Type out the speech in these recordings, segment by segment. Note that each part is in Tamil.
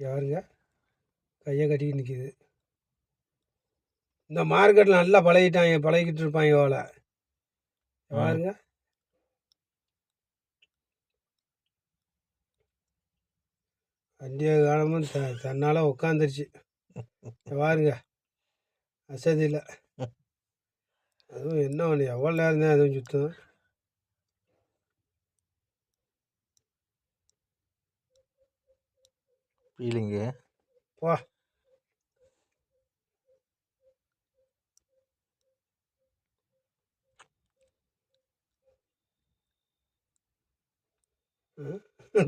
யாருங்க கையை கட்டிக்கிட்டு நிற்கிது. இந்த மார்க்கெட்டில் நல்லா பழகிக்கிட்டு இருப்பாங்க போல. பாருங்க வண்டிய காலமும் தன்னால் உட்காந்துருச்சு. பாருங்க அசதியில். அதுவும் என்ன ஒன்று எவ்வளோ நேரம் தான் அதுவும் சுற்றும். ஃபீலிங்கு போ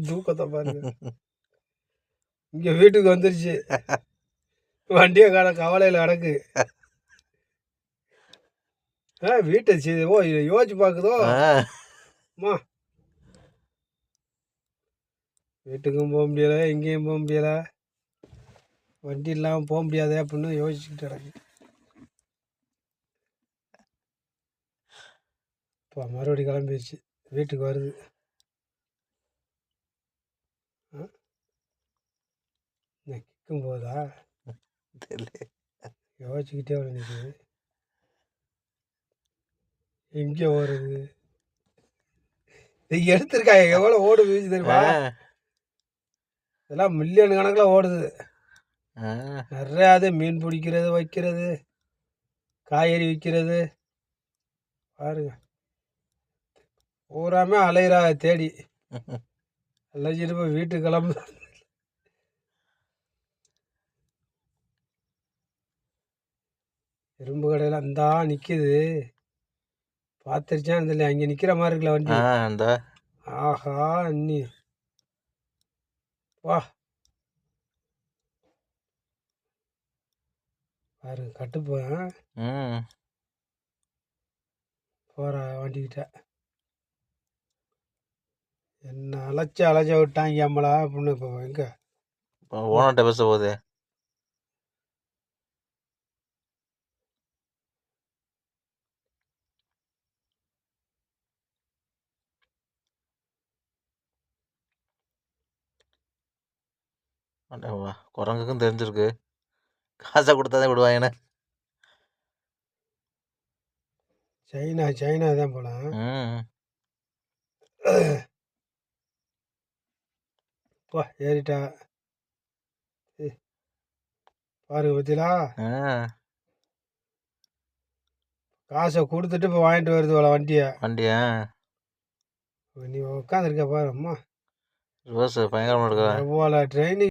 தூக்கத்தை பாருங்க. இங்கே வீட்டுக்கு வந்துருச்சு. வண்டியை கவலையில் கிடக்கு. வீட்டை யோசிச்சு பார்க்குதோ. அம்மா வீட்டுக்கும் போக முடியலை, எங்கேயும் போக முடியலை, வண்டி இல்லாமல் போக முடியாதே அப்படின்னு யோசிச்சுக்கிட்டு கிடக்கு. இப்போ மறுபடி கிளம்பிடுச்சு, வீட்டுக்கு வருது. கிக்கும் போதா யோசிச்சுக்கிட்டே நிற்குது. எங்கே ஓடுது இது எடுத்திருக்காங்க. எவ்வளோ ஓடு வீச்சு தெரியுமா? இதெல்லாம் மில்லியன் கணக்கில் ஓடுது. நிறையாது மீன் பிடிக்கிறது, வைக்கிறது, காய்கறி விற்கிறது. பாருங்க பூராமே அலையிறா தேடி. அலைஞ்சிட்டு போய் வீட்டுக்கு கிளம்பு. இரும்பு கடையில் அந்த நிற்கிது. பார்த்துருச்சான் இல்லை, அங்கே நிற்கிற மாதிரி இருக்குல்ல வண்டி. ஆஹா அண்ணி வா பாரு கட்டு போகிற வண்டிக்கிட்ட என்ன அழைச்ச விட்டாங்க அம்மளா அப்படின்னு. இப்போ எங்கே ஓனர்கிட்ட பேச போகுது. குரங்குக்கும் தெரிஞ்சிருக்கு, காசை கொடுத்தாதான் விடுவாங்கன்னு. சைனா தான் போல. போ ஏறிட்டா பாருங்க பத்திலா. காசை கொடுத்துட்டு இப்போ வாங்கிட்டு வருது போல வண்டியை. நீ உட்காந்துருக்க பாரு. அம்மா பயங்கரமாக எவ்வளோ ட்ரைனிங்